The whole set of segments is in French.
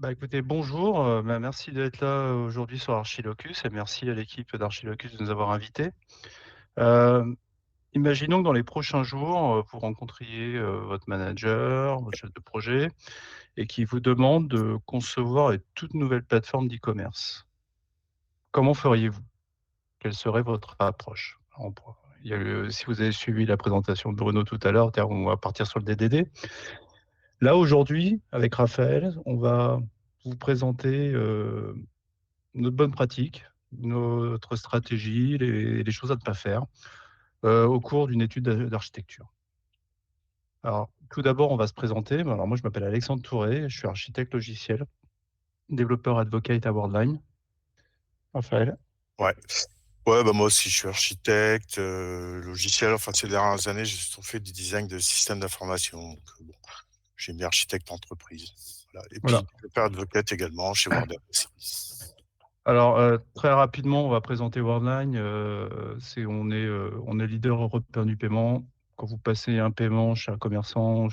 Bah, écoutez, bonjour, merci d'être là aujourd'hui sur Archilocus et merci à l'équipe d'Archilocus de nous avoir invités. Hem, Imaginons que dans les prochains jours, vous rencontriez, votre manager, votre chef de projet et qui vous demande de concevoir une toute nouvelle plateforme d'e-commerce. Comment feriez-vous? Quelle serait votre approche? On pourra il y a eu Si vous avez suivi la présentation de Bruno tout à l'heure, on va partir sur le DDD. Là, aujourd'hui, avec Raphaël, on va vous présenter, notre bonne pratique, notre stratégie, les choses à ne pas faire, au cours d'une étude d'architecture. Alors, tout d'abord, on va se présenter. Alors moi, je m'appelle Alexandre Touré, je suis architecte logiciel, développeur advocate à Worldline. Raphaël? Ouais. Ouais, bah, moi aussi, je suis architecte, logiciel. Enfin, ces dernières années, j'ai surtout fait du design de systèmes d'information. Donc, bon, j'ai mis architecte entreprise. Voilà. Et Voilà. puis, développeur advocate également chez Wordle aussi. Alors, très rapidement, on va présenter Worldline. On est leader européen du paiement. Quand vous passez un paiement chez un commerçant,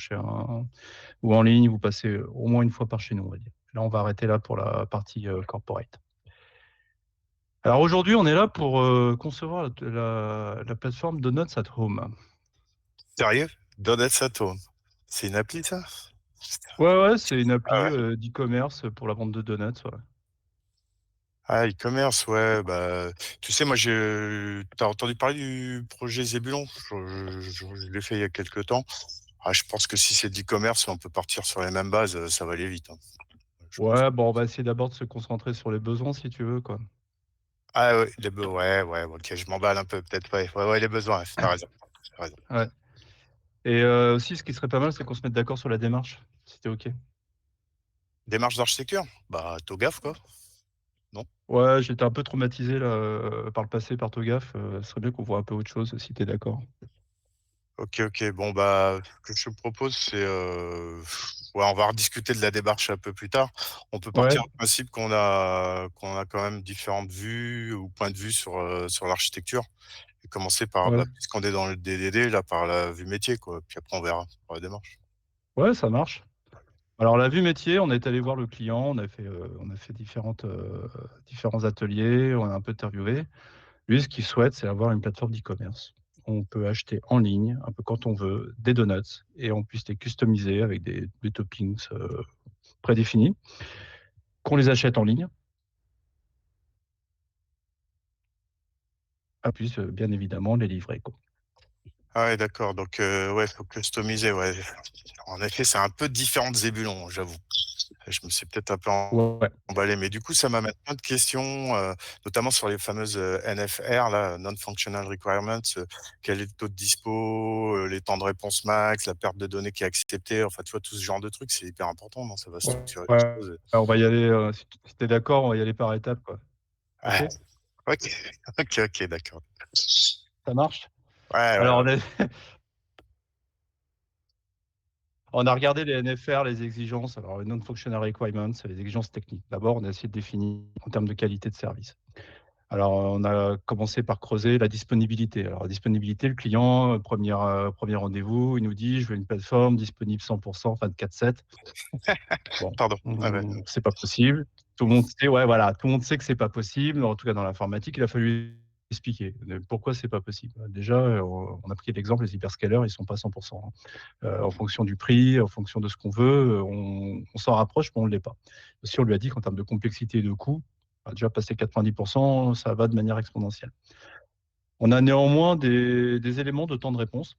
ou en ligne, vous passez au moins une fois par chez nous, on va dire. Là, on va arrêter là pour la partie corporate. Alors aujourd'hui, on est là pour concevoir la plateforme Donuts at Home. Sérieux? Donuts at Home. C'est une appli, ça? Ouais, ouais, c'est une Ah appli ouais. d'e-commerce pour la vente de donuts. Ouais. Ah, e-commerce, ouais, bah, tu sais, moi, t'as entendu parler du projet Zébulon? Je l'ai fait il y a quelques temps. Ah, je pense que si c'est de l'e-commerce, on peut partir sur les mêmes bases, ça va aller vite, hein. Je pense. Ouais, bon, on va essayer d'abord de se concentrer sur les besoins, si tu veux, quoi. Ah ouais, ouais, ouais, OK, je m'emballe un peu peut-être, ouais. Ouais, ouais, les besoins, ouais, tu raison, tu raison. Ouais. Et aussi, ce qui serait pas mal, c'est qu'on se mette d'accord sur la démarche, si tu OK. Démarche d'architecture? Bah, TOGAF, quoi, non? Ouais, j'étais un peu traumatisé là, par le passé, par TOGAF. Ce serait bien qu'on voit un peu autre chose, si tu es d'accord. OK, OK, bon, bah, ce que je te propose, c'est, ouais, on va rediscuter de la démarche un peu plus tard. On peut Ouais, partir du principe qu'on a quand même différentes vues ou points de vue sur l'architecture et commencer par, ouais. bah, puisqu'on est dans le DDD, là, par la vue métier, quoi, puis après on verra pour la démarche. Ouais, ça marche. Alors la vue métier, on est allé voir le client, on a fait différents ateliers, on a un peu interviewé. Lui, ce qu'il souhaite, c'est avoir une plateforme d'e-commerce. On peut acheter en ligne, un peu quand on veut, des donuts et on puisse les customiser avec des toppings prédéfinis, qu'on les achète en ligne, on puisse bien évidemment les livrer, quoi. Ah ouais, d'accord, donc ouais, faut customiser, ouais. En effet, c'est un peu différent de Zébulon, j'avoue. Je me suis peut-être un peu Ouais, emballé, mais du coup, ça m'amène plein de questions, notamment sur les fameuses, NFR là, Non-Functional Requirements, quel est le taux de dispo, les temps de réponse max, la perte de données qui est acceptée, enfin, tu vois, tout ce genre de trucs, c'est hyper important, non? Ça va ouais, structurer les ouais. choses. On va y aller, si tu es d'accord, on va y aller par étapes, quoi. OK? Ouais, OK, OK, OK, d'accord. Ça marche? Ouais, ouais, Alors ouais. on a regardé les NFR, les exigences, alors les non-functional requirements, c'est les exigences techniques. D'abord, on a essayé de définir en termes de qualité de service. Alors, on a commencé par creuser la disponibilité. Alors, la disponibilité, le client, 1er rendez-vous, il nous dit: «Je veux une plateforme disponible 100%, 24/7». Bon, Pardon. Ouais, ouais. c'est pas possible. Tout le monde sait, ouais, voilà, tout le monde sait que c'est pas possible, en tout cas dans l'informatique. Il a fallu expliquer, pourquoi c'est pas possible. Déjà, on a pris l'exemple, les hyperscalers, ils sont pas 100%, hein. En fonction du prix, en fonction de ce qu'on veut, on s'en rapproche, mais on ne l'est pas. Si on lui a dit qu'en termes de complexité et de coût, déjà passer 90%, ça va de manière exponentielle. On a néanmoins des éléments de temps de réponse.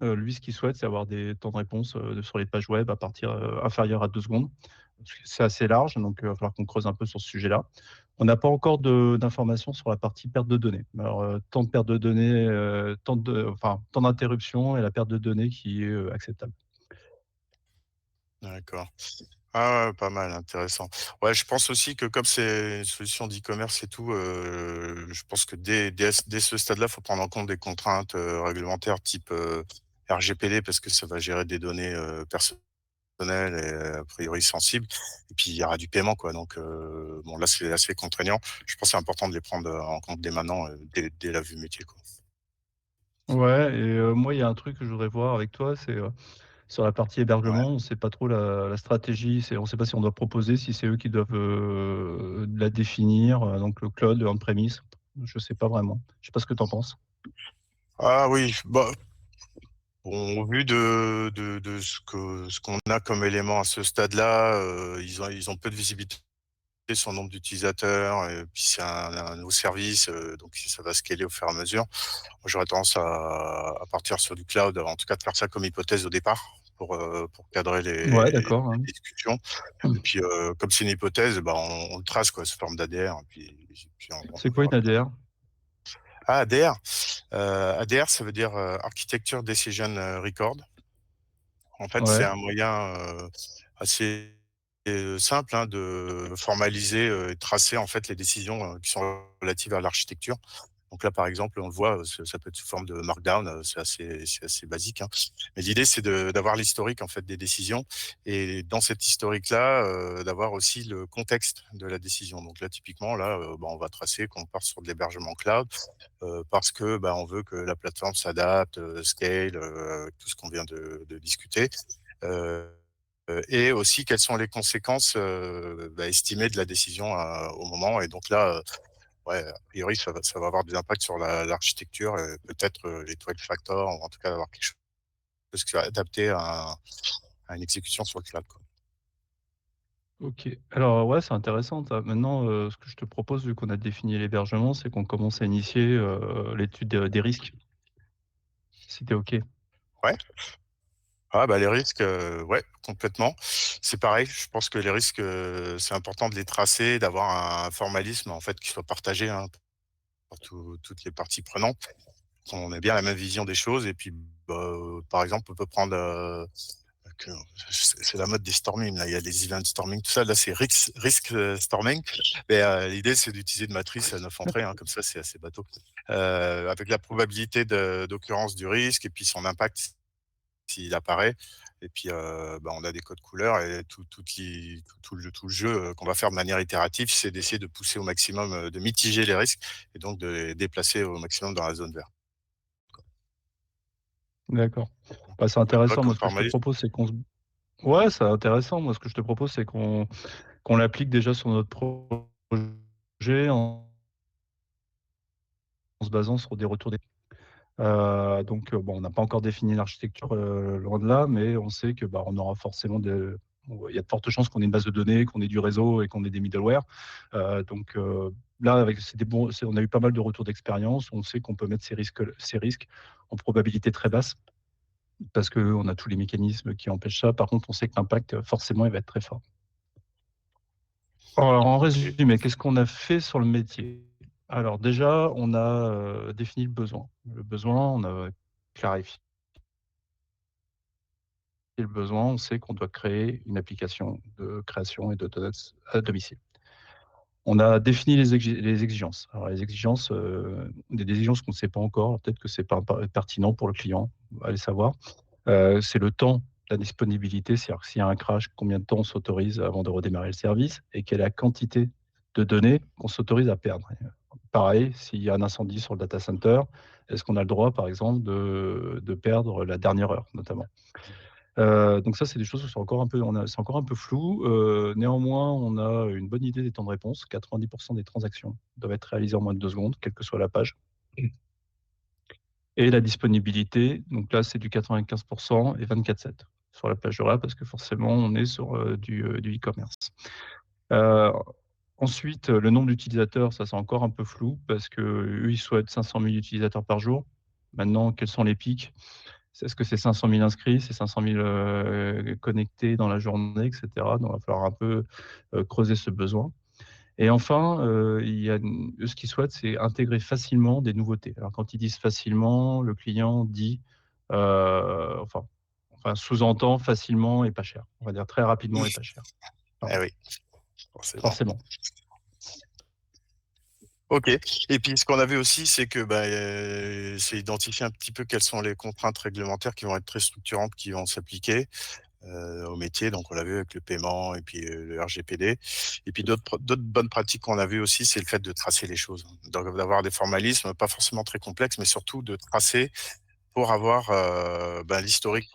Lui, ce qu'il souhaite, c'est avoir des temps de réponse, sur les pages web à partir, inférieurs à 2 secondes. C'est assez large, donc il va falloir qu'on creuse un peu sur ce sujet-là. On n'a pas encore d'informations sur la partie perte de données. Alors, temps de perte de données, temps d'interruption et la perte de données qui est, acceptable. D'accord. Ah ouais, pas mal, intéressant. Ouais, je pense aussi que comme c'est une solution d'e-commerce et tout, je pense que dès ce stade-là, faut prendre en compte des contraintes, réglementaires type, RGPD parce que ça va gérer des données, personnelles et a priori sensibles et puis il y aura du paiement quoi donc bon là, c'est assez contraignant. Je pense que c'est important de les prendre, en compte dès maintenant, dès la vue métier, quoi. Ouais et moi, il y a un truc que je voudrais voir avec toi, c'est, Sur la partie Ouais. hébergement, on ne sait pas trop la stratégie, on ne sait pas si on doit proposer, si c'est eux qui doivent, la définir, donc le cloud, le on-premise. Je ne sais pas vraiment. Je ne sais pas ce que tu en penses? Ah oui, bah, bon, au vu de ce qu'on a comme élément à ce stade-là, ils ont peu de visibilité sur le nombre d'utilisateurs et puis c'est un nouveau service, donc ça va scaler au fur et à mesure. Moi, j'aurais tendance à partir sur du cloud, en tout cas de faire ça comme hypothèse au départ pour cadrer Ouais, les d'accord, hein. discussions et puis, comme c'est une hypothèse, bah, on le trace quoi, sous forme d'ADR et puis C'est on quoi verra une bien. ADR? Ah ADR, ADR ça veut dire, Architecture Decision, Record. En fait, c'est Ouais, un moyen, assez, simple, hein, de formaliser, et de tracer, en fait, les décisions, qui sont relatives à l'architecture. Donc là, par exemple, on le voit, ça peut être sous forme de markdown, c'est assez basique, hein. Mais l'idée, c'est d'avoir l'historique, en fait, des décisions et dans cet historique-là, d'avoir aussi le contexte de la décision. Donc là, typiquement, là, bah, on va tracer qu'on part sur de l'hébergement cloud, parce que, bah, on veut que la plateforme s'adapte, scale, tout ce qu'on vient de discuter. Heu et aussi quelles sont les conséquences, bah, estimées de la décision, au moment et donc là, ouais, a priori ça va avoir des impacts sur l'architecture, peut-être, les 12 factors ou en tout cas d'avoir quelque chose qui va adapter à une exécution sur le cloud, quoi. OK. Alors ouais, c'est intéressant ça. Maintenant, ce que je te propose, vu qu'on a défini l'hébergement, c'est qu'on commence à initier, l'étude, des risques, si tu es OK? Ouais. Ah bah, les risques, ouais, complètement. C'est pareil, je pense que les risques, c'est important de les tracer, d'avoir un formalisme, en fait, qui soit partagé, hein, par toutes les parties prenantes. Qu'on ait bien la même vision des choses et puis, bah, par exemple, on peut prendre, que c'est la mode des storming là, il y a les event storming, tout ça. Là, c'est risk, storming mais, l'idée, c'est d'utiliser une matrice à 9 entrées, hein, comme ça, c'est assez bateau. Avec la probabilité d'occurrence du risque et puis son impact s'il apparaît et puis, bah, on a des codes couleurs et tout le jeu, qu'on va faire de manière itérative, c'est d'essayer de pousser au maximum, de mitiger les risques et donc de les déplacer au maximum dans la zone verte. D'accord. Bah, c'est Ça te va intéressant. comme Moi, ce que je te formalisme? propose, c'est qu'on se ouais, c'est intéressant. Moi, ce que je te propose, c'est qu'on l'applique déjà sur notre projet en se basant sur des retours donc bon, on n'a pas encore défini l'architecture, loin de là, mais on sait que, bah, on aura forcément il y a de fortes chances qu'on ait une base de données, qu'on ait du réseau et qu'on ait des middleware. Là, avec c'est des bons c'est on a eu pas mal de retours d'expérience. On sait qu'on peut mettre ces risques en probabilité très basse parce qu'on a tous les mécanismes qui empêchent ça. Par contre, on sait que l'impact, forcément, il va être très fort. Alors, en OK. résumé, qu'est-ce qu'on a fait sur le métier? Alors déjà, on a, défini le besoin. Le besoin, on a clarifié le besoin, on sait qu'on doit créer une application de création et de donuts à domicile. On a défini les exigences. Alors les exigences, des exigences qu'on ne sait pas encore, peut-être que c'est pas pertinent pour le client, allez savoir. C'est le temps, la disponibilité, c'est-à-dire que s'il y a un crash, combien de temps on s'autorise avant de redémarrer le service et quelle est la quantité de données qu'on s'autorise à perdre. Pareil, s'il y a un incendie sur le data center, est-ce qu'on a le droit, par exemple, de perdre la dernière heure, notamment? Donc ça, c'est des choses où c'est encore un peu flou. Néanmoins, on a une bonne idée des temps de réponse. 90 des transactions doivent être réalisées en moins de 2 secondes, quelle que soit la page. Et la disponibilité, donc là, c'est du 95 et 24/7 sur la plage horaire parce que forcément, on est sur, du e-commerce. Heu, Ensuite, le nombre d'utilisateurs, ça, c'est encore un peu flou parce qu'eux, ils souhaitent 500 000 utilisateurs par jour. Maintenant, quels sont les pics? Est-ce que c'est 500 000 inscrits, c'est 500 000, connectés dans la journée et cetera? Donc il va falloir un peu, creuser ce besoin. Et enfin, il y a eux, ce qu'ils souhaitent, c'est intégrer facilement des nouveautés. Alors quand ils disent facilement, le client dit, enfin sous-entend facilement et pas cher. On va dire très rapidement et pas cher. Eh Voilà, oui, forcément. forcément. OK et puis ce qu'on a vu aussi, c'est que, bah, c'est identifier un petit peu quelles sont les contraintes réglementaires qui vont être très structurantes, qui vont s'appliquer, au métier. Donc on l'a vu avec le paiement et puis, le RGPD et puis d'autres bonnes pratiques qu'on a vues aussi, c'est le fait de tracer les choses. Donc d'avoir des formalismes, pas forcément très complexes, mais surtout de tracer pour avoir, bah, l'historique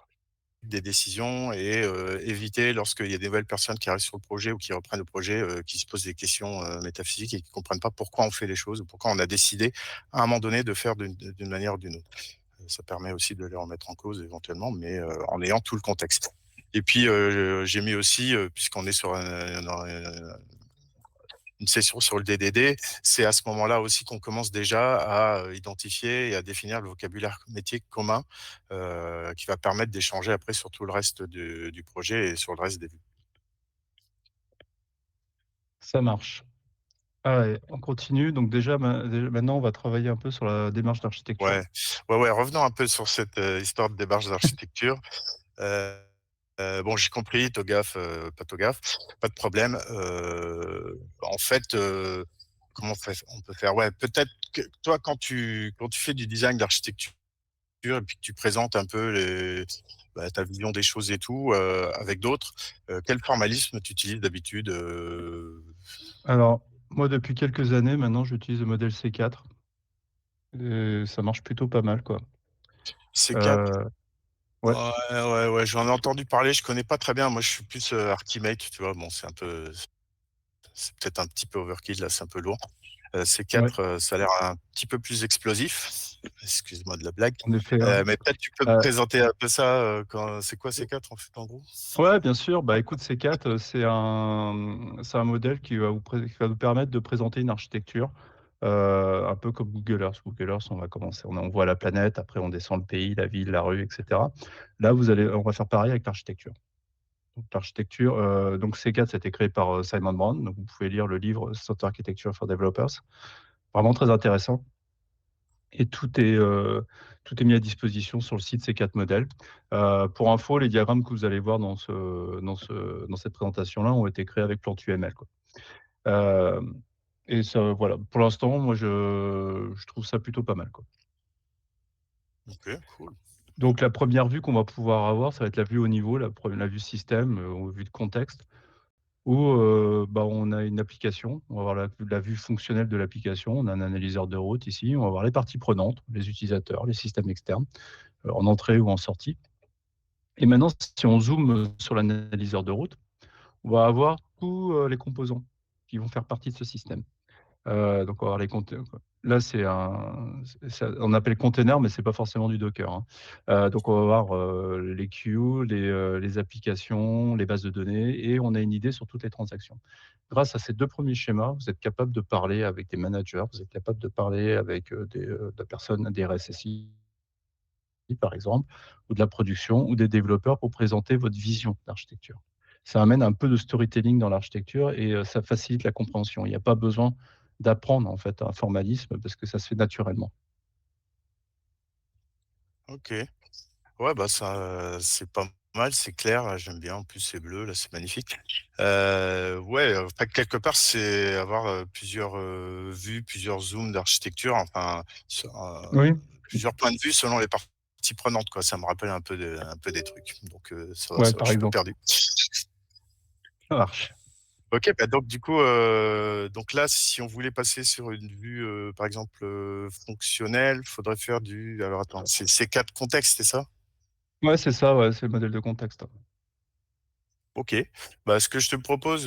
des décisions et éviter lorsqu'il y a des nouvelles personnes qui arrivent sur le projet ou qui reprennent le projet, qui se posent des questions, métaphysiques et qui comprennent pas pourquoi on fait les choses ou pourquoi on a décidé à un moment donné de faire d'une manière ou d'une autre. Ça permet aussi de les remettre en cause éventuellement, mais en ayant tout le contexte. Et puis, j'ai mis aussi, puisqu'on est sur une session sur le DDD, c'est à ce moment-là aussi qu'on commence déjà à identifier et à définir le vocabulaire métier commun, qui va permettre d'échanger après sur tout le reste du projet et sur le reste des vues. Ça marche. Ah ouais, on continue. Donc déjà, maintenant, on va travailler un peu sur la démarche d'architecture. Ouais, ouais, revenons un peu sur cette, histoire de démarche d'architecture. Heu bon, j'ai compris, TOGAF, pas TOGAF, pas de problème. En fait, comment on peut faire? Ouais, peut-être que toi, quand tu fais du design d'architecture et puis que tu présentes un peu ta vision des choses et tout, avec d'autres, quel formalisme tu utilises d'habitude? Alors, moi, depuis quelques années maintenant, j'utilise le modèle C4 et ça marche plutôt pas mal, quoi. C4? Heu, ouais, Ouais, ouais, j'en ai entendu parler, je connais pas très bien. Moi, je suis plus, Archimate, tu vois? Bon, c'est peut-être un petit peu overkill, là, c'est un peu lourd. ouais, C4, ça a l'air un petit peu plus explosif. Excuse-moi de la blague. en effet, ouais. Mais peut-être tu peux me Heu, présenter un peu ça, quand c'est quoi C4 en fait, en gros? ouais, bien sûr. Bah, écoute, C4, c'est un modèle qui va vous permettre de présenter une architecture, un peu comme Google Earth. Google Earth, on va commencer, on voit la planète, après on descend le pays, la ville, la rue, et cetera. Là, on va faire pareil avec l'architecture. Donc l'architecture, donc C4, ça a été créé par, Simon Brown, donc vous pouvez lire le livre Software Architecture for Developers. Vraiment très intéressant et tout est mis à disposition sur le site C4 Model. Pour info, les diagrammes que vous allez voir dans cette présentation-là ont été créés avec PlantUML, quoi. Hem et ça, voilà, pour l'instant, moi, je trouve ça plutôt pas mal, quoi. OK, cool. Donc la première vue qu'on va pouvoir avoir, ça va être la vue haut niveau, la vue système, ou vue de contexte. Où, bah, on a une application, on va avoir la vue fonctionnelle de l'application, on a un analyseur de route ici, on va voir les parties prenantes, les utilisateurs, les systèmes externes, en entrée ou en sortie. Et maintenant, si on zoome, sur l'analyseur de route, on va avoir tous, les composants qui vont faire partie de ce système. Donc on va avoir les conte là, on appelle container, mais c'est pas forcément du Docker, hein. Donc on va avoir, les queues, les applications, les bases de données et on a une idée sur toutes les transactions. Grâce à ces 2 premiers schémas, vous êtes capable de parler avec des managers, vous êtes capable de parler avec, des personnes, des RSSI par exemple, ou de la production ou des développeurs pour présenter votre vision d'architecture. Ça amène un peu de storytelling dans l'architecture et ça facilite la compréhension. Il n'y a pas besoin d'apprendre en fait un formalisme parce que ça se fait naturellement. OK. Ouais, bah, ça, c'est pas mal, c'est clair, j'aime bien. En plus, c'est bleu, là, c'est magnifique. Ouais, enfin, quelque part, c'est avoir, plusieurs, vues, plusieurs zooms d'architecture, enfin, Oui, plusieurs points de vue selon les parties prenantes, quoi. Ça me rappelle un peu des trucs. Donc, ouais, ça va, par je suis pas exemple. perdu. Ça marche. OK, bah, donc du coup, donc là, si on voulait passer sur une vue, par exemple, fonctionnelle, faudrait faire alors attends, c'est 4 contextes, c'est ça? Ouais, c'est ça, ouais, c'est le modèle de contexte. OK. Bah, ce que je te propose,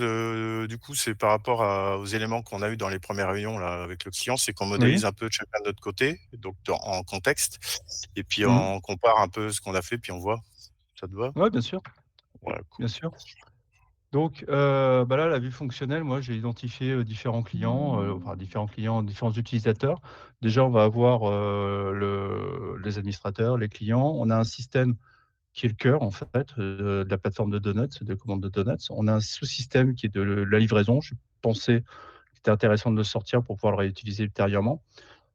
du coup, c'est par rapport aux éléments qu'on a eu dans les premières réunions là, avec le client, c'est qu'on Oui. modélise un peu chacun de notre côté, donc en contexte et puis Mmh. on compare un peu ce qu'on a fait, puis on voit. Ça te va? Ouais, bien sûr, Ouais, bien cool. sûr. Donc, bah, là, la vue fonctionnelle, moi, j'ai identifié, différents clients, différents utilisateurs. Déjà, on va avoir, les administrateurs, les clients. On a un système qui est le cœur, en fait, de la plateforme de donuts, de commande de donuts. On a un sous-système qui est de la livraison. Je pensais que c'était intéressant de le sortir pour pouvoir le réutiliser ultérieurement.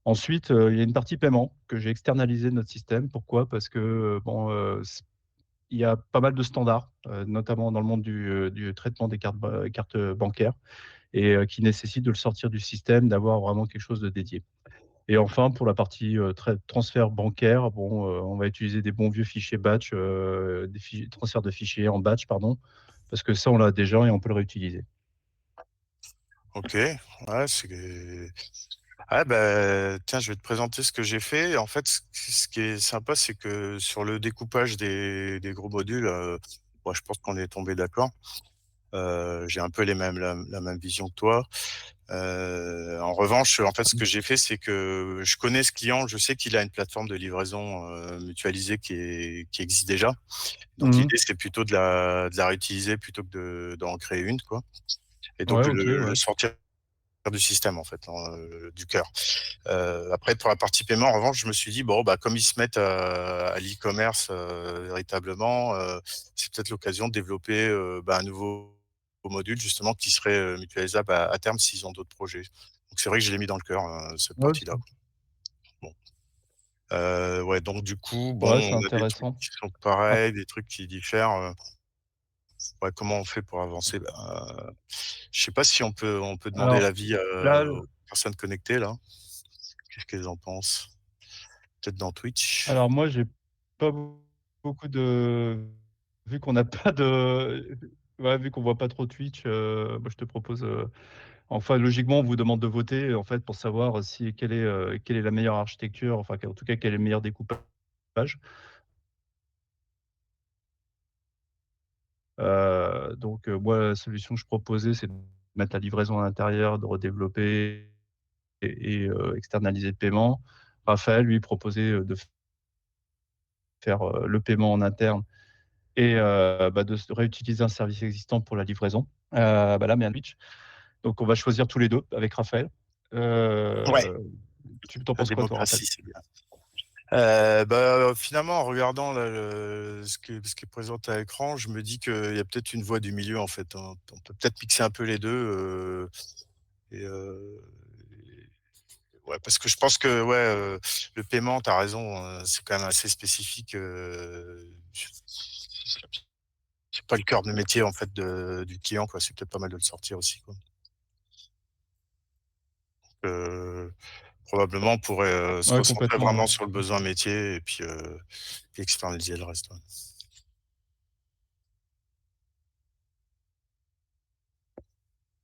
Ensuite, il y a une partie paiement que j'ai externalisée de notre système. Pourquoi? Parce que, bon, il y a pas mal de standards, notamment dans le monde du traitement des cartes bancaires et qui nécessitent de le sortir du système, d'avoir vraiment quelque chose de dédié. Et enfin, pour la partie, transfert bancaire, bon, on va utiliser des bons vieux fichiers batch, des transferts de fichiers en batch, pardon, parce que ça, on l'a déjà et on peut le réutiliser. OK, ouais, c'est Ah bah, tiens, je vais te présenter ce que j'ai fait. En fait, ce qui est sympa, c'est que sur le découpage des gros modules, bon, je pense qu'on est tombé d'accord. J'ai un peu la même vision que toi. En revanche, en fait, ce que j'ai fait, c'est que je connais ce client, je sais qu'il a une plateforme de livraison mutualisée qui existe déjà. Donc Mmh. l'idée, c'est plutôt de la réutiliser plutôt que d'en créer une, quoi. Et Ouais, donc OK, le ouais. sortir du système, en fait, du cœur. Après, pour la partie paiement, en revanche, je me suis dit, bon, bah, comme ils se mettent à l'e-commerce véritablement, c'est peut-être l'occasion de développer bah, un nouveau module, justement, qui serait mutualisable à terme s'ils ont d'autres projets. Donc, c'est vrai que je l'ai mis dans le cœur, cette Ouais, partie-là. Bon. Ouais, donc, du coup, bon, ouais, c'est on a des trucs intéressant. qui sont Ap pareils, des trucs qui diffèrent. Ouais, comment on fait pour avancer? Je sais pas si on peut demander alors l'avis là, aux personnes connectées, là. Qu'est-ce qu'elles en pensent? Peut-être dans Twitch? alors moi, j'ai pas beaucoup de vu qu'on n'a pas de ouais, vu qu'on voit pas trop Twitch, moi je te propose, enfin logiquement on vous demande de voter en fait pour savoir si quelle est la meilleure architecture, enfin en tout cas quel est le meilleur découpage. Donc moi la solution que je proposais, c'est de mettre la livraison à l'intérieur, de redévelopper externaliser le paiement. Raphaël lui proposait, de faire, le paiement en interne et bah, de s réutiliser un service existant pour la livraison. Bah, là, mais un Twitch. Donc on va choisir tous les 2 avec Raphaël. Ouais, Heu, tu en la penses quoi toi, Raphaël? démocratie, c'est bien. Bah, finalement, en regardant là, ce qui est présenté à l'écran, je me dis qu'il y a peut-être une voie du milieu, en fait, hein. On peut peut-être mixer un peu les 2 et ouais, parce que je pense que, ouais, le paiement, tu as raison, c'est quand même assez spécifique, c'est pas le cœur de métier, en fait, de du client, quoi. C'est peut-être pas mal de le sortir aussi, quoi. Heu, Probablement, on pourrait, se Ouais, recentrer complètement, vraiment ouais. sur le besoin métier et puis, externaliser le reste, ouais.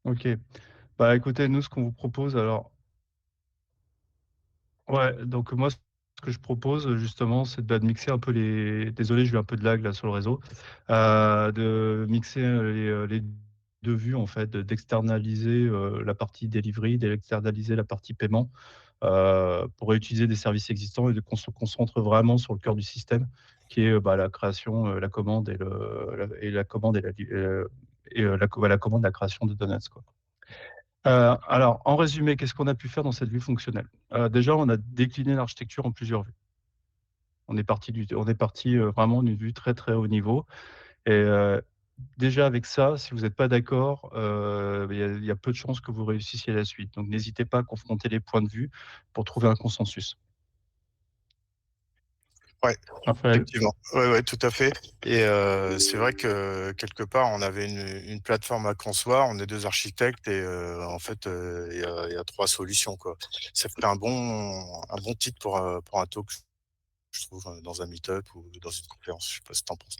OK. Bah, écoutez, nous, ce qu'on vous propose alors ouais, donc moi, ce que je propose, justement, c'est de mixer un peu les désolé, j'ai eu un peu de lag là sur le réseau. De mixer, les 2 vues en fait, d'externaliser, la partie delivery, d'externaliser la partie paiement, pour réutiliser des services existants et de qu'on se concentre vraiment sur le cœur du système qui est, bah, la création, la commande et la commande et la li la commande, la création de donuts, quoi. Alors en résumé, qu'est-ce qu'on a pu faire dans cette vue fonctionnelle? Déjà, on a décliné l'architecture en plusieurs vues. On est parti, vraiment d'une vue très, très haut niveau et déjà avec ça, si vous n'êtes pas d'accord, il y a peu de chances que vous réussissiez la suite. Donc n'hésitez pas à confronter les points de vue pour trouver un consensus. Ouais. Raphaël? Effectivement. Ouais, ouais, tout à fait et c'est vrai que quelque part, on avait une plateforme à concevoir. On est 2 architectes et en fait, il y a 3 solutions, quoi. Ça ferait un bon titre pour un talk, je trouve, dans un meet-up ou dans une conférence. Je sais pas ce que tu penses?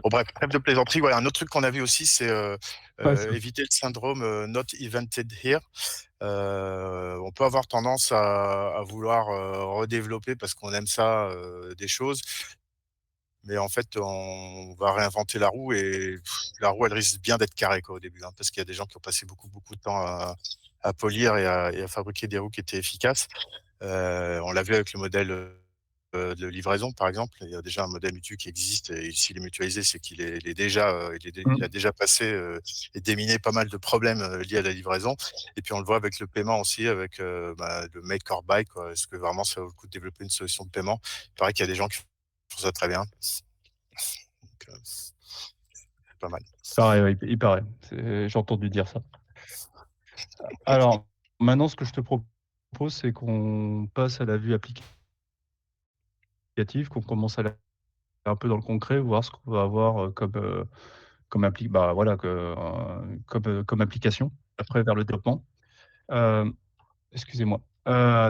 Bon bref, trêve de plaisanterie. Ouais, un autre truc qu'on a vu aussi, c'est, Ouais, c'est éviter le syndrome, not invented here. On peut avoir tendance à vouloir, redévelopper parce qu'on aime ça, des choses. Mais en fait, on va réinventer la roue et la roue, elle risque bien d'être carrée, quoi, au début, hein, parce qu'il y a des gens qui ont passé beaucoup, beaucoup de temps à polir et à fabriquer des roues qui étaient efficaces. On l'a vu avec le modèle, de livraison, par exemple. Il y a déjà un modèle mutu qui existe et s'il est mutualisé, c'est qu'il est il est déjà, il a mmh, déjà passé, et déminé pas mal de problèmes, liés à la livraison et puis on le voit avec le paiement aussi, avec, bah, le make or buy, quoi. Est-ce que vraiment ça vaut le coup de développer une solution de paiement? Il paraît qu'il y a des gens qui font ça très bien, donc c'est pas mal. pareil, ouais, il paraît. J'ai entendu dire ça. Alors, maintenant ce que je te propose, c'est qu'on passe à la vue applicative, qu'on commence à aller un peu dans le concret, voir ce qu'on va avoir, bah, voilà, comme application après vers le développement. Hem, excusez-moi.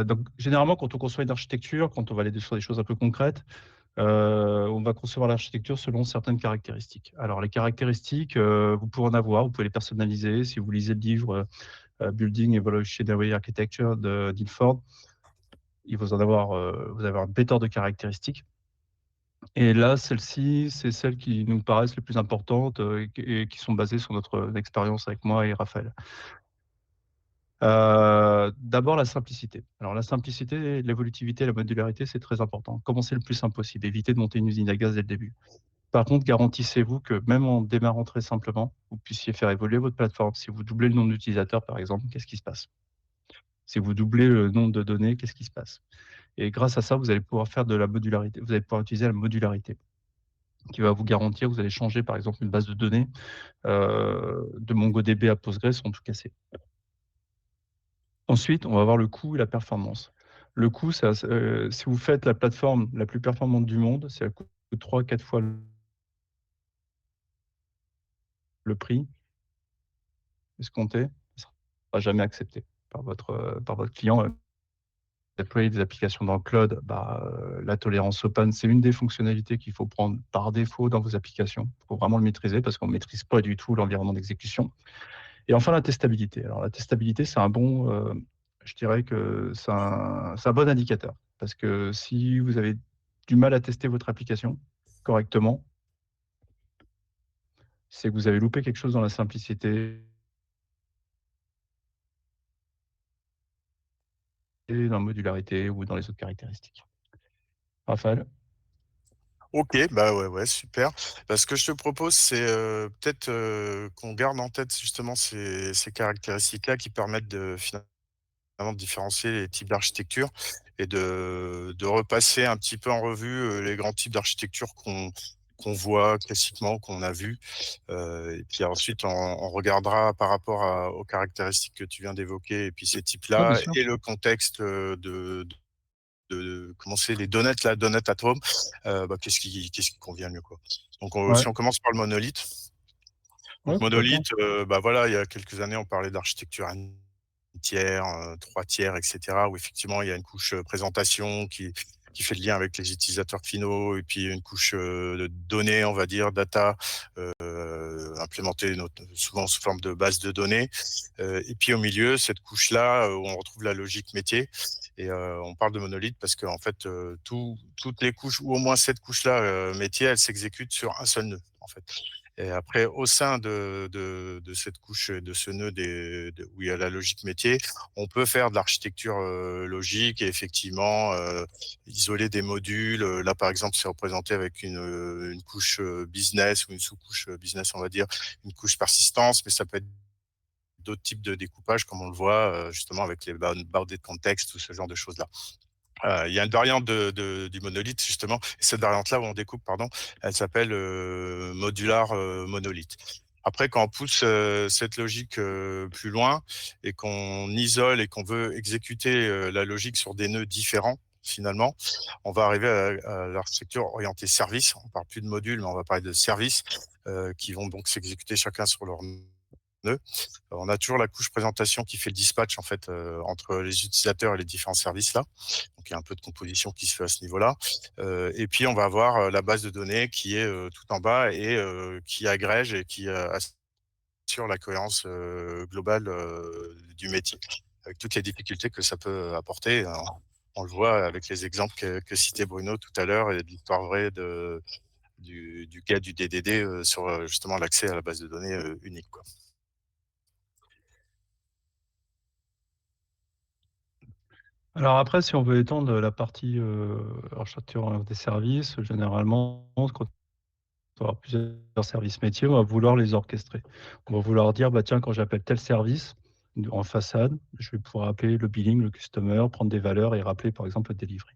Donc généralement, quand on conçoit une architecture, quand on va aller sur des choses un peu concrètes, on va concevoir l'architecture selon certaines caractéristiques. Alors les caractéristiques, vous pouvez en avoir, vous pouvez les personnaliser. Si vous lisez le livre, Building Evolutionary Architecture d'Ilford. Il vous en avoir, vous avez une pléthore de caractéristiques. Et là, celles-ci, c'est celles qui nous paraissent les plus importantes, et qui sont basées sur notre expérience avec moi et Raphaël. D'abord la simplicité. Alors la simplicité, l'évolutivité, la modularité, c'est très important. Commencez le plus simple possible, évitez de monter une usine à gaz dès le début. Par contre, garantissez-vous que même en démarrant très simplement, vous puissiez faire évoluer votre plateforme. Si vous doublez le nombre d'utilisateurs, par exemple, qu'est-ce qui se passe? Si vous doublez le nombre de données, qu'est-ce qui se passe? Et grâce à ça, vous allez pouvoir faire de la modularité. Vous allez pouvoir utiliser la modularité qui va vous garantir, vous allez changer par exemple une base de données de MongoDB à Postgres sans tout casser. Ensuite, on va voir le coût et la performance. Le coût, si vous faites la plateforme la plus performante du monde, c'est à coût de 3-4 fois le prix escompté, ça ne sera jamais accepté par votre client. Déployer des applications dans le cloud, la tolérance open, c'est une des fonctionnalités qu'il faut prendre par défaut dans vos applications. Il faut vraiment le maîtriser parce qu'on ne maîtrise pas du tout l'environnement d'exécution. Et enfin, la testabilité. Alors, la testabilité, c'est un bon, je dirais que c'est un bon indicateur. Parce que si vous avez du mal à tester votre application correctement, c'est que vous avez loupé quelque chose dans la simplicité et dans la modularité ou dans les autres caractéristiques. Raphaël? OK, bah, ouais, ouais, super. Bah, ce que je te propose, c'est, peut-être, qu'on garde en tête justement ces caractéristiques-là qui permettent de finalement de différencier les types d'architecture et de repasser un petit peu en revue, les grands types d'architecture qu'on voit classiquement, qu'on a vus. Et puis ensuite on regardera par rapport aux caractéristiques que tu viens d'évoquer et puis ces Oui, bien types-là sûr. et le contexte, de comment c'est les donuts là, Donut at Home, qu'est-ce qui convient le mieux, quoi. Donc Ouais, si on commence par le monolithe. ouais, Donc pourquoi pas. monolithe, bah, voilà, il y a quelques années, on parlait d'architecture tiers, 3 tiers, et cetera, où effectivement il y a une couche, présentation qui fait le lien avec les utilisateurs finaux et puis une couche, de données, on va dire, data, implémentée souvent sous forme de base de données. Et puis au milieu, cette couche-là, où on retrouve la logique métier et on parle de monolithe parce qu'en fait, toutes les couches ou au moins cette couche-là, métier, elle s'exécute sur un seul nœud, en fait. Et après, au sein de cette couche, de ce nœud où il y a la logique métier, on peut faire de l'architecture logique et effectivement isoler des modules. Là, par exemple, c'est représenté avec une couche business ou une sous-couche business, on va dire, une couche persistance, mais ça peut être d'autres types de découpage, comme on le voit justement avec les bounded context ou ce genre de choses-là. Il y a une variante du monolithe justement, et cette variante-là où on découpe, pardon, elle s'appelle modular monolithe. Après, quand on pousse cette logique plus loin et qu'on isole et qu'on veut exécuter la logique sur des nœuds différents, finalement, on va arriver à l'architecture orientée service. On parle plus de modules, mais on va parler de services qui vont donc s'exécuter chacun sur leur nœud. On a toujours la couche présentation qui fait le dispatch en fait entre les utilisateurs et les différents services là. Donc il y a un peu de composition qui se fait à ce niveau-là. Et puis on va avoir la base de données qui est tout en bas et qui agrège et qui assure la cohérence globale du métier, avec toutes les difficultés que ça peut apporter. On le voit avec les exemples que citait Bruno tout à l'heure et de l'histoire vraie du cas du DDD sur justement l'accès à la base de données unique, quoi. Alors après, si on veut étendre la partie, architecture des services, généralement, quand on va avoir plusieurs services métiers, on va vouloir les orchestrer. On va vouloir dire: «Bah, tiens, quand j'appelle tel service en façade, je vais pouvoir appeler le billing, le customer, prendre des valeurs et rappeler, par exemple, le delivery».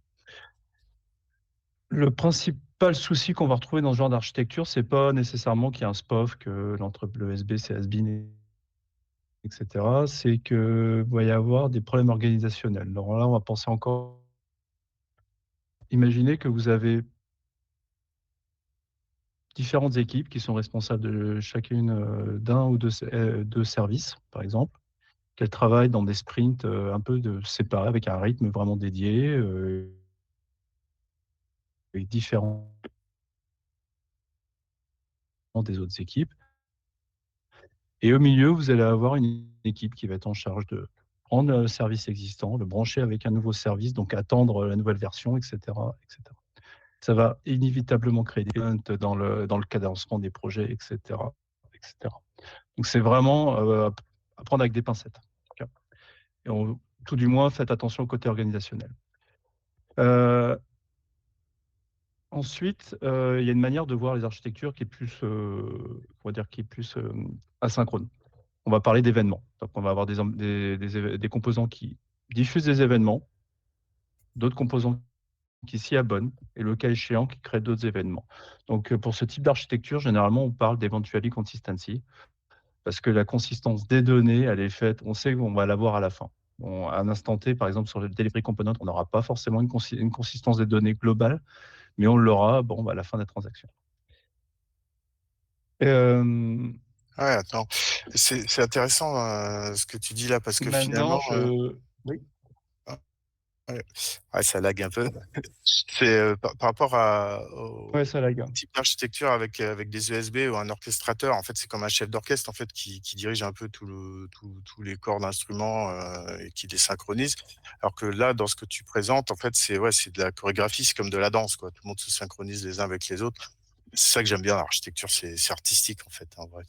Le principal souci qu'on va retrouver dans ce genre d'architecture, c'est pas nécessairement qu'il y a un SPOF, que le SB, c'est has-been et cetera. C'est qu'il va y avoir des problèmes organisationnels. Alors là, on va penser encore, imaginez que vous avez différentes équipes qui sont responsables de chacune, d'un ou 2 services, par exemple, qu'elles travaillent dans des sprints, un peu séparés avec un rythme vraiment dédié, et différent des autres équipes, et au milieu, vous allez avoir une équipe qui va être en charge de prendre le service existant, le brancher avec un nouveau service, donc attendre la nouvelle version, et cetera, et cetera. Ça va inévitablement créer des punts dans le cadencement des projets, et cetera, et cetera. Donc c'est vraiment, à prendre avec des pincettes, en tout cas. Et tout du moins, faites attention au côté organisationnel. Heu, Ensuite, il y a une manière de voir les architectures qui est plus, on va dire qui est plus, asynchrone. On va parler d'événements. Donc on va avoir des composants qui diffusent des événements, d'autres composants qui s'y abonnent et le cas échéant qui créent d'autres événements. Donc, pour ce type d'architecture, généralement, on parle d'eventually consistency parce que la consistance des données, elle est faite on sait qu'on va l'avoir à la fin. À un instant T, par exemple, sur le delivery component, on n'aura pas forcément une consistance des données globale, mais on l'aura, bon, à la fin de la transaction. Hem, Ouais, attends, c'est intéressant, ce que tu dis là parce que Maintenant finalement, je oui? ouais, ouais, ça lag un peu. C'est, par rapport Ouais, au ça lag. type d'architecture avec des USB ou un orchestrateur, en fait, c'est comme un chef d'orchestre, en fait, qui dirige un peu tous les corps d'instruments, et qui les synchronise. Alors que là, dans ce que tu présentes, en fait, c'est de la chorégraphie, c'est comme de la danse, quoi. Tout le monde se synchronise les uns avec les autres. C'est ça que j'aime bien dans l'architecture, c'est artistique, en fait, en vrai.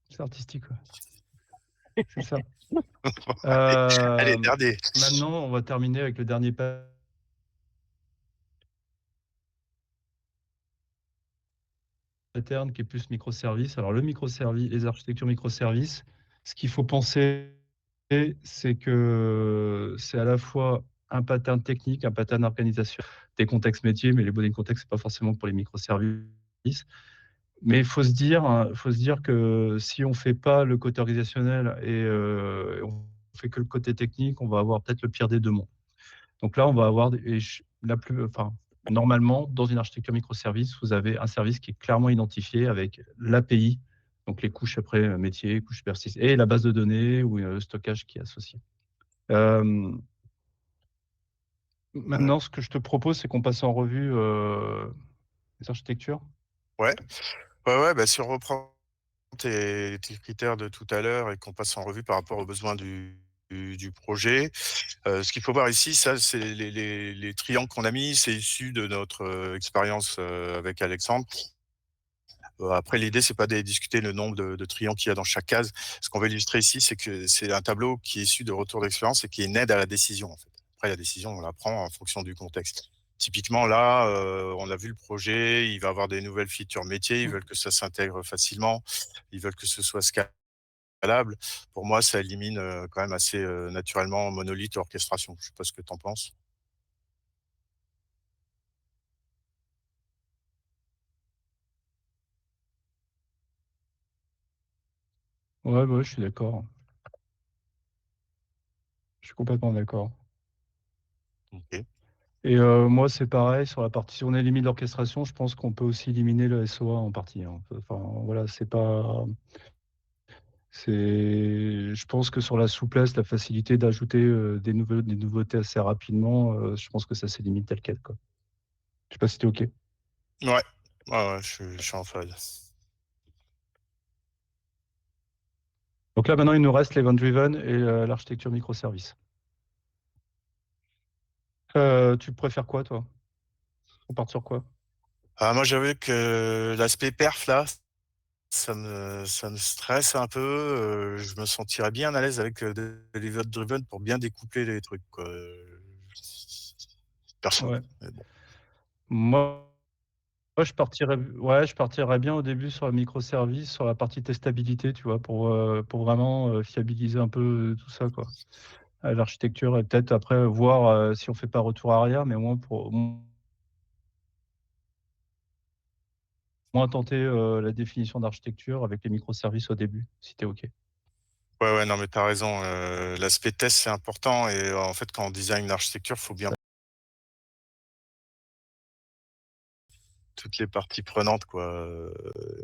C'est artistique, ouais. C'est ça. Allez, Hem, dernier. Maintenant, on va terminer avec le dernier pattern qui est plus microservice. Alors le microservice, les architectures microservices, ce qu'il faut penser, c'est que c'est à la fois un pattern technique, un pattern d'organisation, des contextes métiers, mais les bonnets de contexte, c'est pas forcément pour les microservices. Mais faut se dire que si on fait pas le côté organisationnel et on fait que le côté technique, on va avoir peut-être le pire des 2 mondes. Donc là, on va avoir normalement, dans une architecture microservice, vous avez un service qui est clairement identifié avec l'API, donc les couches après, métier, couches persist et la base de données ou, le stockage qui est associé. Hem, Ouais. Maintenant, ce que je te propose, c'est qu'on passe en revue, les architectures. Ouais. Ouais, ouais, bah, si on reprend tes critères de tout à l'heure et qu'on passe en revue par rapport aux besoins du projet, ce qu'il faut voir ici, ça, c'est les triangles qu'on a mis, c'est issu de notre, expérience, avec Alexandre. Après l'idée, c'est pas de discuter le nombre de triangles qu'il y a dans chaque case. Ce qu'on veut illustrer ici, c'est que c'est un tableau qui est issu de retours d'expérience et qui est une aide à la décision, en fait. Après la décision, on la prend en fonction du contexte. Typiquement là, on a vu le projet, il va avoir des nouvelles features métiers, ils Mmh. veulent que ça s'intègre facilement, ils veulent que ce soit scalable. Pour moi, ça élimine, quand même assez, naturellement monolithe et orchestration. Je sais pas ce que tu en penses? Ouais, ouais, je suis d'accord. Je suis complètement d'accord. OK. Et moi, c'est pareil sur la partie si on élimine l'orchestration, je pense qu'on peut aussi éliminer le SOA en partie, hein. Enfin, voilà, je pense que sur la souplesse, la facilité d'ajouter, des nouveautés assez rapidement, je pense que ça s'élimine tel quel, quoi. Je sais pas si tu es OK? Ouais. Ouais, ouais, je suis en phase. Donc là, maintenant, il nous reste l'event driven et l'architecture microservice. Tu préfères quoi, toi? On part sur quoi? Ah, moi, j'avoue que l'aspect perf là, ça me stresse un peu, je me sentirais bien à l'aise avec, de l'event driven pour bien découper les trucs, quoi, perso, Ouais. mais bon. Moi, je partirais bien au début sur la microservice, sur la partie testabilité, tu vois? Pour vraiment, fiabiliser un peu, tout ça, quoi. L'architecture et peut-être après voir, si on fait pas retour arrière, mais au moins pour au moins tenter, la définition d'architecture avec les microservices au début, si tu es OK. Ouais, ouais, non, mais tu as raison, l'aspect test, c'est important et en fait, quand on design une architecture, faut bien Ça toutes les parties prenantes, quoi,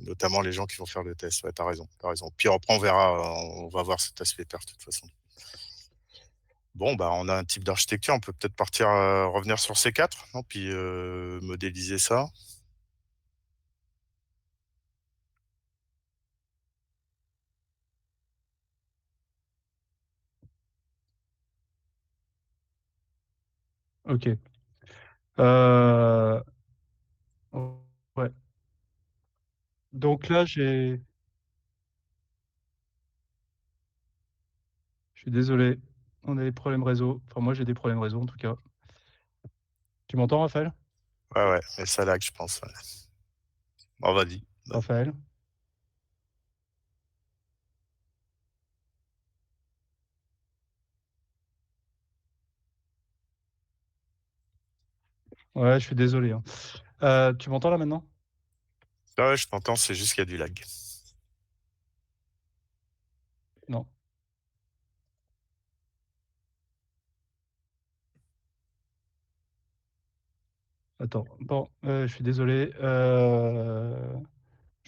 notamment les gens qui vont faire le test. Ouais, tu as raison, tu as raison. Puis après, on verra, on va voir cet aspect perf de toute façon. Bon, bah, on a un type d'architecture, on peut peut-être partir, revenir sur ces 4, non? Puis, modéliser ça. OK. Heu, ouais. Donc là, je suis désolé, on a des problèmes réseau. Enfin, moi, j'ai des problèmes réseau, en tout cas. Tu m'entends, Raphaël? Ouais, ouais, mais ça lag, je pense, ouais. Bon, vas-y, vas-y. Raphaël? Ouais, je suis désolé, hein. Tu m'entends là maintenant? Ouais, ouais, je t'entends, c'est juste qu'il y a du lag. Non. Attends, bon, je suis désolé, je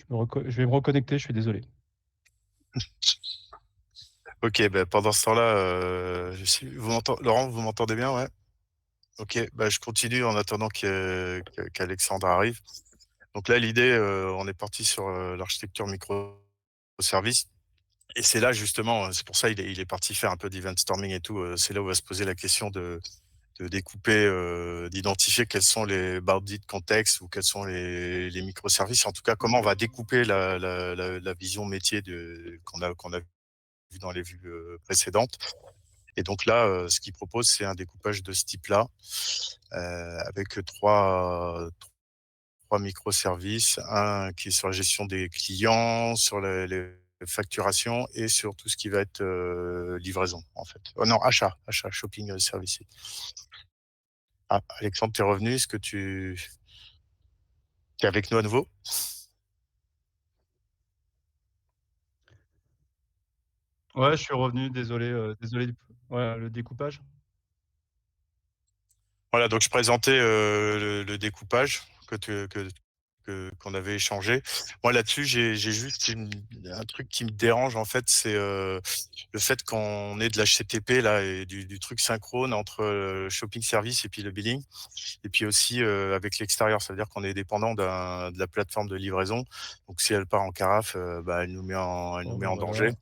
vais me reconnecter, je suis désolé. OK, bah, pendant ce temps-là, je sais Laurent, vous m'entendez bien, ouais? OK, bah, je continue en attendant qu'Alexandre arrive. Donc là, l'idée, on est parti sur, l'architecture microservices et c'est là justement, c'est pour ça il est parti faire un peu d'event storming et tout, c'est là où va se poser la question de découper, d'identifier quels sont les bounded contexts ou quels sont les microservices. En tout cas, comment on va découper la vision métier qu'on a vu dans les vues, précédentes. Et donc là, ce qu'il propose, c'est un découpage de ce type-là, avec trois microservices. Un qui est sur la gestion des clients, sur les facturations et sur tout ce qui va être livraison, en fait. Oh non, achat, shopping services. Ah, Alexandre, tu es revenu. Est-ce que tu es avec nous à nouveau? Ouais, je suis revenu, désolé, désolé du ouais, le découpage. Voilà, donc je présentais le découpage qu'on avait échangé. Moi là-dessus, j'ai juste un truc qui me dérange en fait, c'est le fait qu'on ait de l'HTTP là et du truc synchrone entre shopping service et puis le billing, et puis aussi avec l'extérieur, c'est-à-dire qu'on est dépendant de la plateforme de livraison. Donc si elle part en carafe, bah, elle nous Oh met bah, en danger. voilà.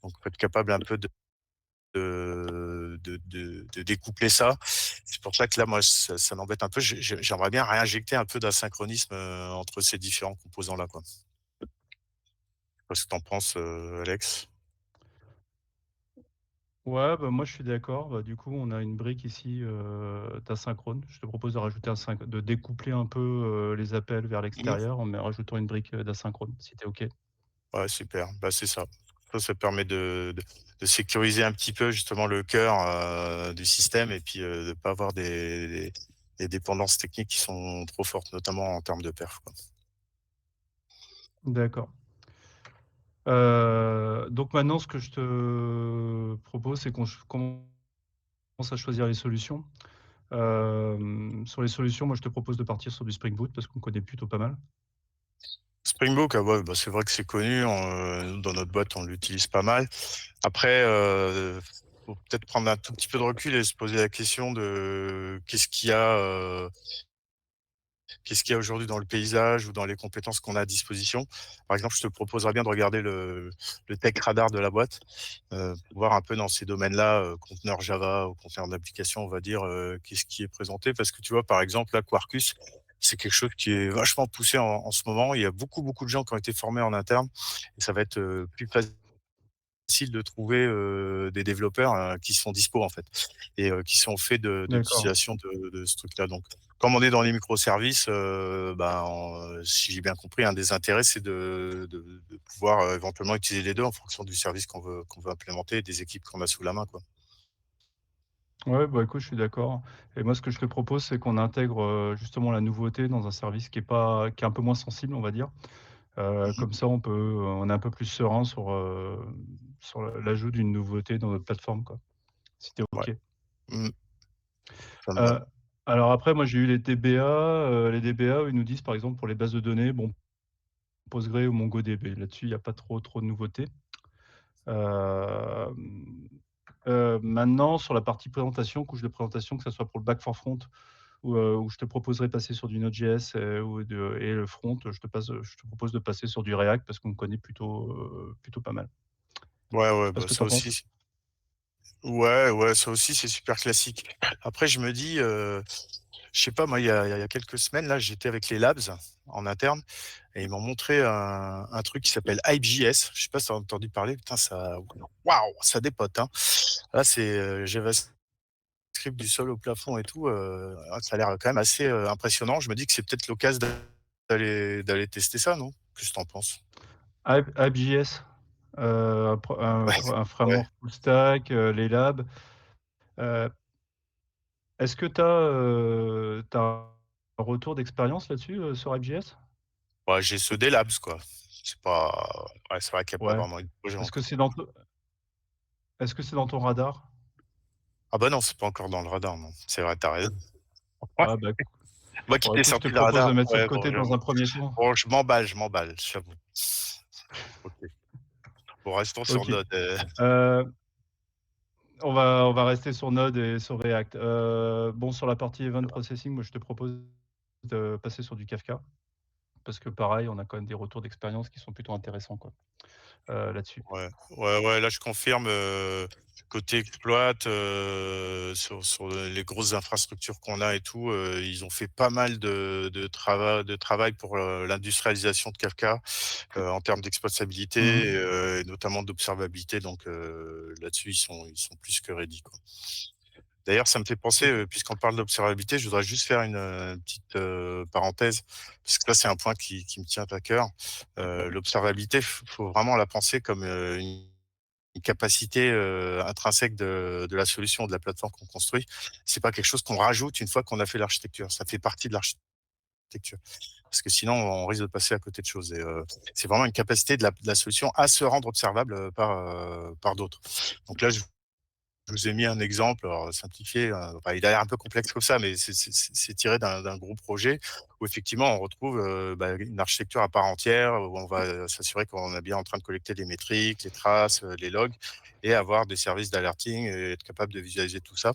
Donc faut être capable un peu de découpler ça. C'est pour ça que là, moi, ça m'embête un peu. J'aimerais bien réinjecter un peu d'asynchronisme entre ces différents composants-là, quoi. Qu'est-ce que t'en penses, Alex? Ouais, bah, moi, je suis d'accord. Bah, du coup, on a une brique ici, d'asynchrone. Je te propose de rajouter de découpler un peu, les appels vers Mmh. l'extérieur en rajoutant une brique, d'asynchrone, si tu es OK. Ouais, super. Bah, c'est ça. Ça permet de sécuriser un petit peu justement le cœur du système et puis de pas avoir des dépendances techniques qui sont trop fortes, notamment en termes de perf, quoi. D'accord. Donc maintenant, ce que je te propose, c'est qu'on commence à choisir les solutions. Sur les solutions, moi, je te propose de partir sur du Spring Boot parce qu'on connaît plutôt pas mal. Spring Boot, ah ouais, bah, c'est vrai que c'est connu. Nous, dans notre boîte, on l'utilise pas mal. Après, faut peut-être prendre un tout petit peu de recul et se poser la question de qu'est-ce qu'il y a aujourd'hui dans le paysage ou dans les compétences qu'on a à disposition. Par exemple, je te proposerais bien de regarder le tech radar de la boîte, pour voir un peu dans ces domaines-là, conteneurs Java ou conteneurs d'application, on va dire, qu'est-ce qui est présenté. Parce que tu vois, par exemple, là, Quarkus, c'est quelque chose qui est vachement poussé en ce moment. Il y a beaucoup, beaucoup de gens qui ont été formés en interne et ça va être plus facile de trouver des développeurs qui sont dispo en fait et qui sont faits de D'accord. l'utilisation de ce truc-là. Donc, comme on est dans les microservices, si j'ai bien compris, un des intérêts c'est de pouvoir éventuellement utiliser les deux en fonction du service qu'on veut implémenter et des équipes qu'on a sous la main, quoi. Ouais, bah, écoute, je suis d'accord et moi, ce que je te propose, c'est qu'on intègre, justement la nouveauté dans un service qui est un peu moins sensible, on va dire. Mhm. Comme ça, on est un peu plus serein sur l'ajout d'une nouveauté dans notre plateforme, quoi, si tu es Ouais. OK. Mhm. Ça me va. Heu, alors après, moi, j'ai eu les DBA, eux, ils nous disent, par exemple, pour les bases de données, bon, Postgre ou MongoDB. Là-dessus, il y a pas trop de nouveautés. Hem, maintenant sur la partie présentation, couche de présentation, que ça soit pour le back for front où je te proposerai de passer sur du Node.js, et le front, je te propose de passer sur du React parce qu'on connaît plutôt pas mal. Ouais, Je ouais, sais pas ce bah que tu ça en penses? aussi. Ouais, ouais, ça aussi, c'est super classique. Après, je me dis, je sais pas, moi, il y a quelques semaines, là, j'étais avec les labs en interne et ils m'ont montré un truc qui s'appelle HypeJS. Je sais pas si tu as entendu parler. Putain, ça, waouh, ça dépote, hein. Là, c'est JavaScript du sol au plafond et tout. Ça a l'air quand même assez impressionnant. Je me dis que c'est peut-être l'occasion d'aller tester ça, non? Qu'est-ce que t'en penses? App.js, Ouais, un ouais. framework full stack, les labs. Heu, est-ce que tu as un retour d'expérience là-dessus, sur App.js? Ouais, j'ai ceux des labs, quoi. C'est pas, ouais, c'est vrai qu'il y a pas Ouais. vraiment eu de projet Est-ce que encore. c'est dans te est-ce que c'est dans ton radar? Ah bah non, c'est pas encore dans le radar, non. C'est vrai, tu raison. Ah bah, Moi qui bon t'ai écoute, je te sorti le propose de radar, mettre ça de ouais, bon, côté dans j'avoue. un premier temps. Bon, je m'emballe, j'avoue. OK. Bon, restons sur OK. Node, Heu, on va rester sur Node et sur React. Bon, sur la partie event processing, moi, je te propose de passer sur du Kafka parce que pareil, on a quand même des retours d'expérience qui sont plutôt intéressants, quoi, là-dessus. ouais. Ouais, ouais, là, je confirme, côté exploit, sur les grosses infrastructures qu'on a et tout, ils ont fait pas mal de travail pour, l'industrialisation de Kafka, en termes Mmh. d'exploitabilité, et notamment d'observabilité. Donc, là-dessus, ils sont plus que ready, quoi. D'ailleurs, ça me fait penser, OK. puisqu'on parle d'observabilité, je voudrais juste faire une, petite, parenthèse, parce que là, c'est un point qui me tient à cœur. L'observabilité, faut vraiment la penser comme, une capacité, intrinsèque de la solution, de la plateforme qu'on construit. C'est pas quelque chose qu'on rajoute une fois qu'on a fait l'architecture. Ça fait partie de l'architecture. Parce que sinon, on risque de passer à côté de choses et c'est vraiment une capacité de la solution à se rendre observable, par d'autres. Donc là, je vous ai mis un exemple, alors simplifié, enfin, il a l'air un peu complexe comme ça, mais c'est tiré d'un gros projet où effectivement on retrouve, bah, une architecture à part entière, où on va s'assurer qu'on est bien en train de collecter les métriques, les traces, les logs et avoir des services d'alerting et être capable de visualiser tout ça.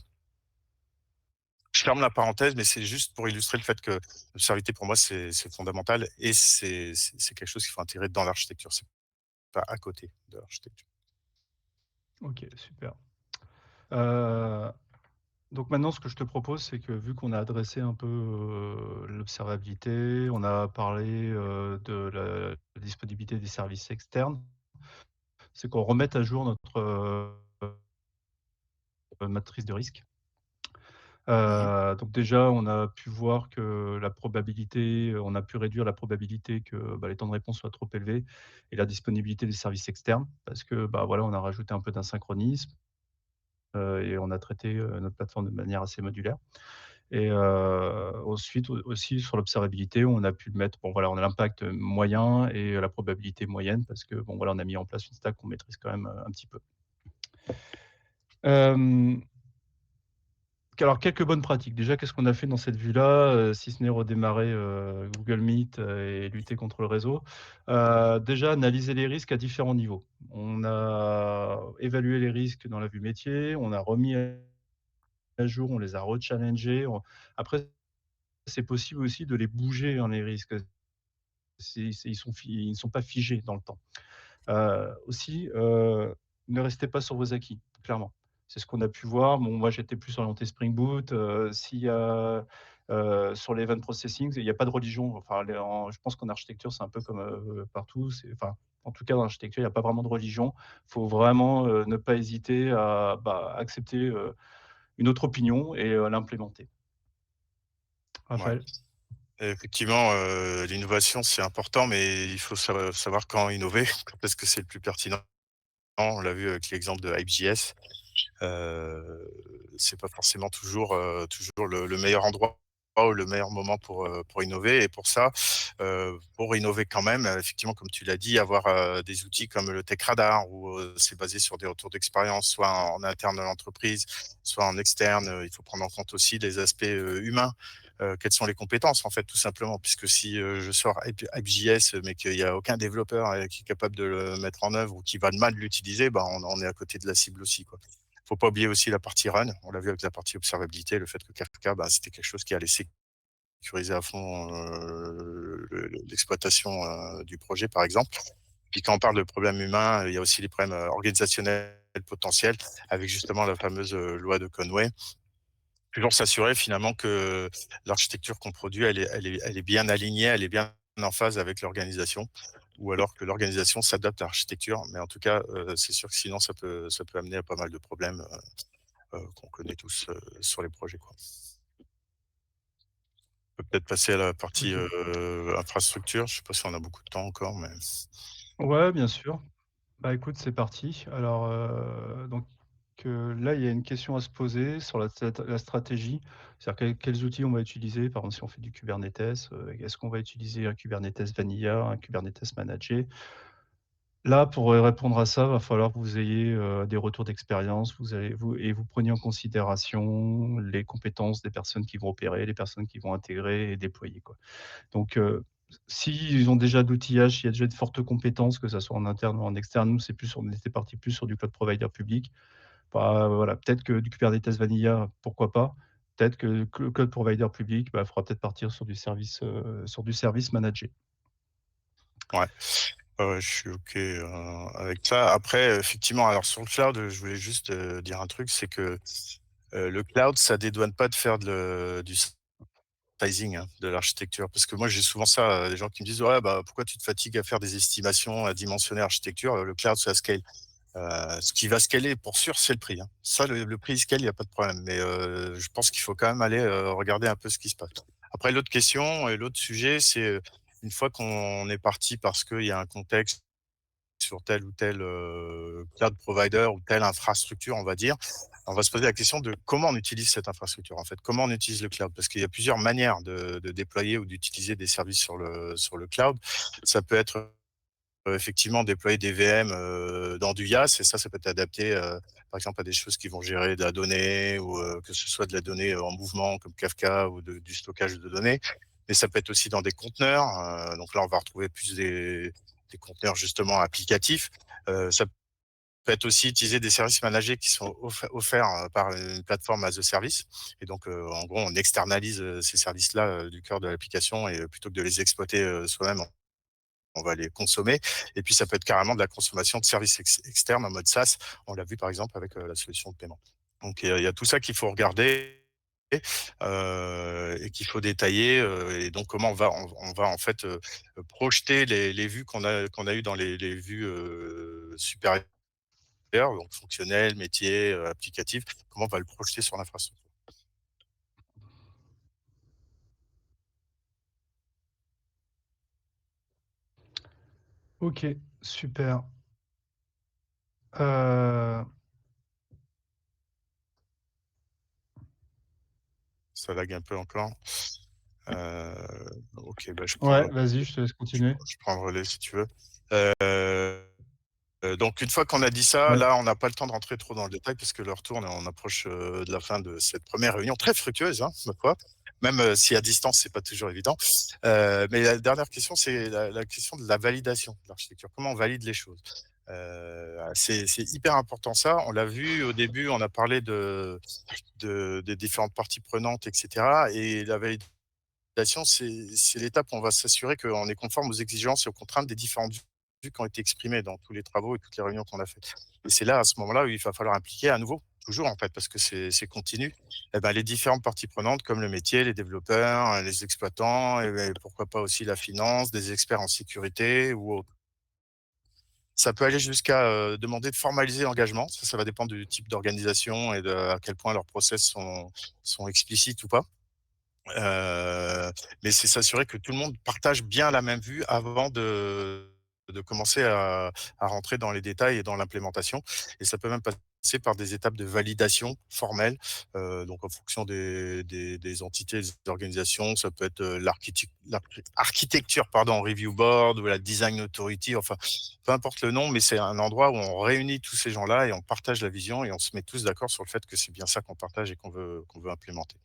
Je ferme la parenthèse, mais c'est juste pour illustrer le fait que l'observabilité pour moi c'est fondamental et c'est quelque chose qu'il faut intégrer dans l'architecture, c'est pas à côté de l'architecture. OK, super. Heu, donc maintenant, ce que je te propose, c'est que vu qu'on a adressé un peu, l'observabilité, on a parlé, de la disponibilité des services externes, c'est qu'on remette à jour notre, matrice de risque. Mmh. Donc déjà, on a pu voir que la probabilité, on a pu réduire la probabilité que, bah, les temps de réponse soient trop élevés et la disponibilité des services externes parce que, bah, voilà, on a rajouté un peu d'asynchronisme, et on a traité, notre plateforme de manière assez modulaire et ensuite aussi sur l'observabilité, on a pu le mettre bon voilà, on a l'impact moyen et la probabilité moyenne parce que bon voilà, on a mis en place une stack qu'on maîtrise quand même, un petit peu. Hem Alors, quelques bonnes pratiques. Déjà, qu'est-ce qu'on a fait dans cette vue-là, si ce n'est redémarrer, Google Meet, et lutter contre le réseau? Déjà, analyser les risques à différents niveaux. On a évalué les risques dans la vue métier, on a remis à jour, on les a rechallengés, on après, c'est possible aussi de les bouger, hein, les risques. Ils ne sont pas figés dans le temps. Aussi, ne restez pas sur vos acquis, clairement. C'est ce qu'on a pu voir. Bon, moi, j'étais plus orienté Spring Boot, s'il y a, sur l'event processing, il y a pas de religion. Enfin, les en je pense qu'en architecture, c'est un peu comme, partout, enfin, en tout cas, dans l'architecture, il y a pas vraiment de religion. Il faut vraiment, ne pas hésiter à, bah, accepter, une autre opinion et l'implémenter. Ouais. Raphaël? Effectivement, l'innovation, c'est important, mais il faut savoir quand innover, quand est-ce que c'est le plus pertinent. On l'a vu avec l'exemple de Hype.js. C'est pas forcément toujours le meilleur endroit ou le meilleur moment pour innover et pour ça, pour innover quand même, effectivement, comme tu l'as dit, avoir, des outils comme le Tech Radar où, c'est basé sur des retours d'expérience, soit en interne de l'entreprise, soit en externe. Il faut prendre en compte aussi les aspects, humains. Quelles sont les compétences, en fait, tout simplement? Puisque si, je sors Hype.js, mais qu'il y a aucun développeur, qui est capable de le mettre en œuvre ou qui va mal l'utiliser, bah, on est à côté de la cible aussi, quoi. Faut pas oublier aussi la partie run. On l'a vu avec la partie observabilité, le fait que Kafka, bah, c'était quelque chose qui allait sécuriser à fond, l'exploitation, du projet, par exemple. Puis quand on parle de problèmes humains, il y a aussi les problèmes, organisationnels potentiels avec justement la fameuse, loi de Conway. Toujours s'assurer finalement que l'architecture qu'on produit, elle est bien alignée, elle est bien en phase avec l'organisation ou alors que l'organisation s'adapte à l'architecture. Mais en tout cas, c'est sûr que sinon ça peut amener à pas mal de problèmes, qu'on connaît tous, sur les projets, quoi. On peut peut-être passer à la partie, OK. infrastructure. Je sais pas si on a beaucoup de temps encore, mais Ouais, bien sûr. Bah, écoute, c'est parti. Alors, là, il y a une question à se poser sur la stratégie. C'est-à-dire quels outils on va utiliser. Par exemple, si on fait du Kubernetes, est-ce qu'on va utiliser un Kubernetes Vanilla, un Kubernetes Managé? Là, pour, répondre à ça, va falloir que vous ayez, des retours d'expérience. Vous preniez en considération les compétences des personnes qui vont opérer, les personnes qui vont intégrer et déployer, quoi. Donc, s'ils ont déjà d'outillage, s'il y a déjà de fortes compétences, que ça soit en interne ou en externe, nous, on était parti plus sur du cloud provider public. Bah, voilà, peut-être que du Kubernetes Vanilla, pourquoi pas. Peut-être que le cloud provider public, bah, faudra peut-être partir sur du service managé. ouais. Ouais, ouais, je suis OK, avec ça. Après, effectivement, alors sur le cloud, je voulais juste, dire un truc, c'est que, le cloud, ça dédouane pas de faire du sizing, hein, de l'architecture. Parce que moi, j'ai souvent ça, des gens qui me disent: «Ouais, bah, pourquoi tu te fatigues à faire des estimations, à dimensionner l'architecture? Le cloud, ça scale». Ce qui va scaler pour sûr, c'est le prix, hein. Ça, le prix, il scale, il y a pas de problème. Mais, je pense qu'il faut quand même aller, regarder un peu ce qui se passe. Après l'autre question et l'autre sujet, c'est, une fois qu'on est parti parce qu'il y a un contexte sur tel ou tel, cloud provider ou telle infrastructure, on va dire, on va se poser la question de comment on utilise cette infrastructure, en fait. Comment on utilise le cloud? Parce qu'il y a plusieurs manières de déployer ou d'utiliser des services sur le cloud. Ça peut être, effectivement déployer des VM, dans du IaaS et ça peut être adapté, par exemple à des choses qui vont gérer de la donnée ou, que ce soit de la donnée, en mouvement comme Kafka ou du stockage de données. Mais ça peut être aussi dans des conteneurs, donc là on va retrouver plus des conteneurs justement applicatifs. Ça peut être aussi utiliser des services managés qui sont offerts, par une plateforme as a service et donc, en gros on externalise, ces services-là, du cœur de l'application et plutôt que de les exploiter, soi-même, on va les consommer. Et puis, ça peut être carrément de la consommation de services externes en mode SaaS. On l'a vu, par exemple, avec la solution de paiement. Donc, il y a tout ça qu'il faut regarder et qu'il faut détailler. Et donc, comment on va en fait projeter les vues qu'on a eues dans les vues supérieures, donc fonctionnelles, métiers, applicatifs. Comment on va le projeter sur l'infrastructure. OK, super. Heu, Ça lag un peu encore. Ok, bah, ouais, vas-y, je te laisse continuer. je prends le relais si tu veux. Euh, donc une fois qu'on a dit ça, Ouais. là, on n'a pas le temps de rentrer trop dans le détail parce que l'heure tourne et on approche, de la fin de cette première réunion très fructueuse, hein, ma foi. Même, si à distance, c'est pas toujours évident. Mais la dernière question, c'est la question de la validation de l'architecture. Comment on valide les choses? C'est hyper important ça. On l'a vu au début, on a parlé des différentes parties prenantes et cetera et la validation, c'est l'étape où on va s'assurer qu'on est conforme aux exigences et aux contraintes des différentes vues qui ont été exprimées dans tous les travaux et toutes les réunions qu'on a faites. Et c'est là, à ce moment-là, où il va falloir impliquer à nouveau, toujours en fait, parce que c'est continu, eh ben, les différentes parties prenantes comme le métier, les développeurs, les exploitants, et ben, pourquoi pas aussi la finance, des experts en sécurité ou autre. Ça peut aller jusqu'à demander de formaliser l'engagement. Ça va dépendre du type d'organisation et de à quel point leurs process sont explicites ou pas. Mais c'est s'assurer que tout le monde partage bien la même vue avant de commencer à rentrer dans les détails et dans l'implémentation. Et ça peut même passer par des étapes de validation formelle, donc en fonction des entités, des organisations. Ça peut être, l'architecture, pardon, review board ou la design authority, enfin, peu importe le nom, mais c'est un endroit où on réunit tous ces gens-là et on partage la vision et on se met tous d'accord sur le fait que c'est bien ça qu'on partage et qu'on veut implémenter.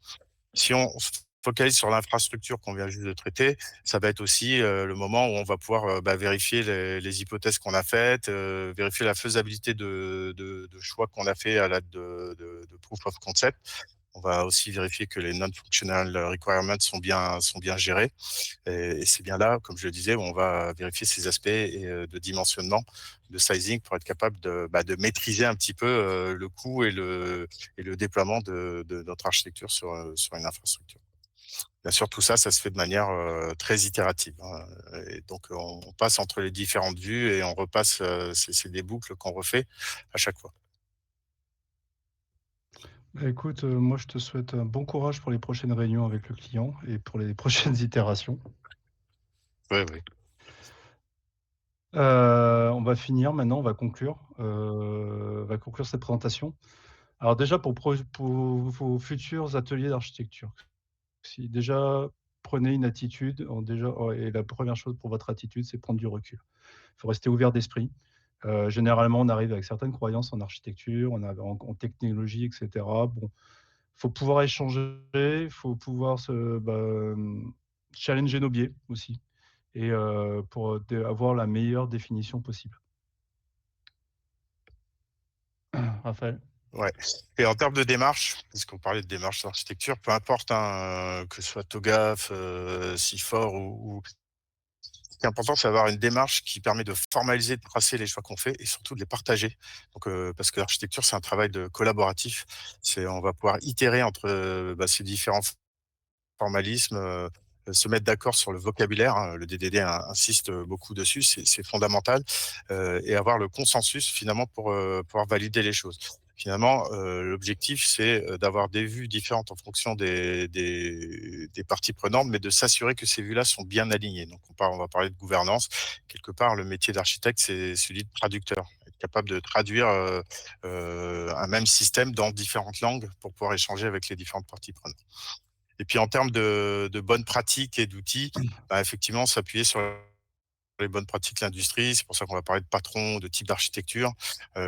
Si on se focalise sur l'infrastructure qu'on vient juste de traiter, ça va être aussi, le moment où on va pouvoir, vérifier les hypothèses qu'on a faites, vérifier la faisabilité de choix qu'on a fait à l'aide de proof of concept On va aussi vérifier que les non-functional requirements sont bien gérés. Et c'est bien là, comme je le disais, où on va vérifier ces aspects de dimensionnement, de sizing pour être capable de maîtriser un petit peu le coût et le déploiement de notre architecture sur une infrastructure. Bien sûr, tout ça, ça se fait de manière très itérative, hein. Et donc, on passe entre les différentes vues et on repasse, c'est des boucles qu'on refait à chaque fois. Bah, écoute, moi je te souhaite un bon courage pour les prochaines réunions avec le client et pour les prochaines itérations. Oui, oui. On va finir maintenant, on va conclure cette présentation. Alors déjà pour vos futurs ateliers d'architecture, si déjà prenez une attitude, et la première chose pour votre attitude, c'est prendre du recul. Il faut rester ouvert d'esprit. Généralement, on arrive avec certaines croyances en architecture, en technologie, et cetera. Bon, faut pouvoir échanger, il faut pouvoir challenger nos biais aussi et pour avoir la meilleure définition possible. Raphaël? Ouais. Et en termes de démarche, puisqu'on parlait de démarche d'architecture, peu importe, hein, que ce soit TOGAF, CIFOR ou ce qui est important, c'est d'avoir une démarche qui permet de formaliser, de tracer les choix qu'on fait et surtout de les partager. Donc, parce que l'architecture, c'est un travail de collaboratif. On va pouvoir itérer entre ces différents formalismes, se mettre d'accord sur le vocabulaire, hein. Le DDD insiste beaucoup dessus, c'est fondamental, et avoir le consensus finalement pour pouvoir valider les choses. Finalement, l'objectif, c'est d'avoir des vues différentes en fonction des parties prenantes, mais de s'assurer que ces vues-là sont bien alignées. Donc, on va parler de gouvernance. Quelque part, le métier d'architecte, c'est celui de traducteur, être capable de traduire un même système dans différentes langues pour pouvoir échanger avec les différentes parties prenantes. Et puis en termes de bonnes pratiques et d'outils, effectivement, s'appuyer sur les bonnes pratiques de l'industrie. C'est pour ça qu'on va parler de patron, de type d'architecture,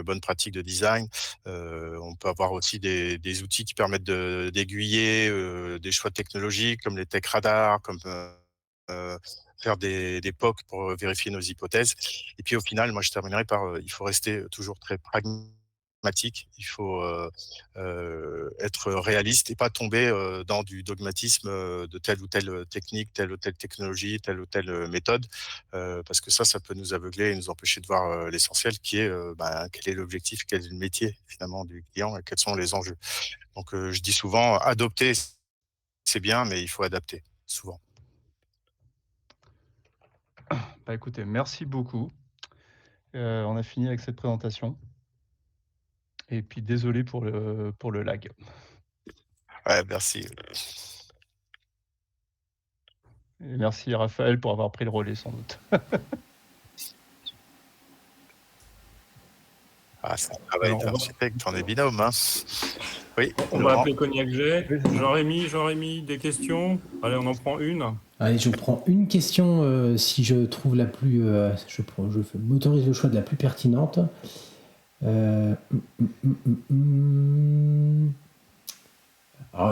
bonnes pratiques de design. On peut avoir aussi des outils qui permettent d'aiguiller des choix technologiques comme les tech radars, comme faire des POC pour vérifier nos hypothèses. Et puis au final, moi je terminerai par il faut rester toujours très pragmatique. Il faut être réaliste et pas tomber dans du dogmatisme de telle ou telle technique, telle ou telle technologie, telle ou telle méthode, parce que ça peut nous aveugler et nous empêcher de voir l'essentiel qui est quel est l'objectif, quel est le métier finalement du client et quels sont les enjeux. Donc je dis souvent, adopter, c'est bien, mais il faut adapter souvent. Bah, écoutez, merci beaucoup. On a fini avec cette présentation et puis désolé pour le lag Ouais, merci. et merci Raphaël pour avoir pris le relais sans doute. Ah, c'est un travail Alors, d'architecte, on est binôme, hein. Oui, on va Laurent. appeler Cognac J. Jean-Rémy, des questions? Allez, on en prend une. Allez, je prends une question si je trouve la plus. M'autorise le choix de la plus pertinente. Alors,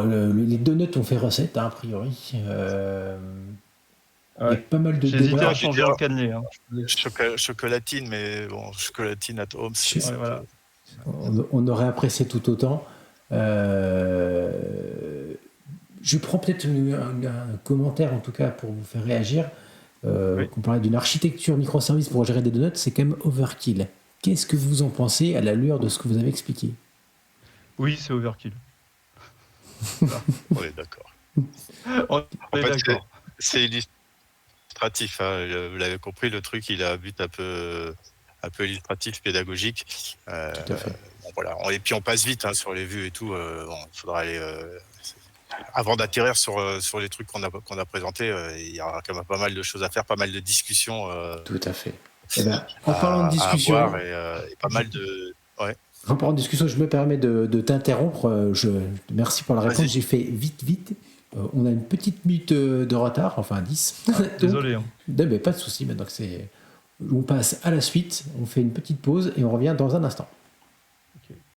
les donuts ont fait recette, hein, a priori. Il y a pas mal de J'ai hésité débats. à changer en cannelé. Hein. Chocolatine, mais bon, chocolatine at home, Ouais, voilà. On aurait apprécié tout autant. Je prends peut-être un commentaire, en tout cas, pour vous faire réagir. Oui. Qu'on parlait d'une architecture microservice pour gérer des donuts, c'est quand même overkill. Qu'est-ce que vous en pensez à la lueur de ce que vous avez expliqué? Oui, c'est overkill. On est d'accord. On est d'accord. C'est illustratif, hein. Vous l'avez compris, le truc, il a un but un peu illustratif, pédagogique. Tout à fait. Bon, voilà. Et puis on passe vite hein, sur les vues et tout. Il faudra aller. Avant d'atterrir sur les trucs qu'on a présentés, il y aura quand même pas mal de choses à faire, pas mal de discussions. Tout à fait. Eh ben, en parlant de discussion, et pas mal de. Ouais. En parlant de discussion, je me permets de t'interrompre. Merci pour la réponse. Vas-y. J'ai fait vite. On a une petite minute de retard, enfin 10. Désolé. Hein. Mais pas de souci. Maintenant que on passe à la suite, on fait une petite pause et on revient dans un instant.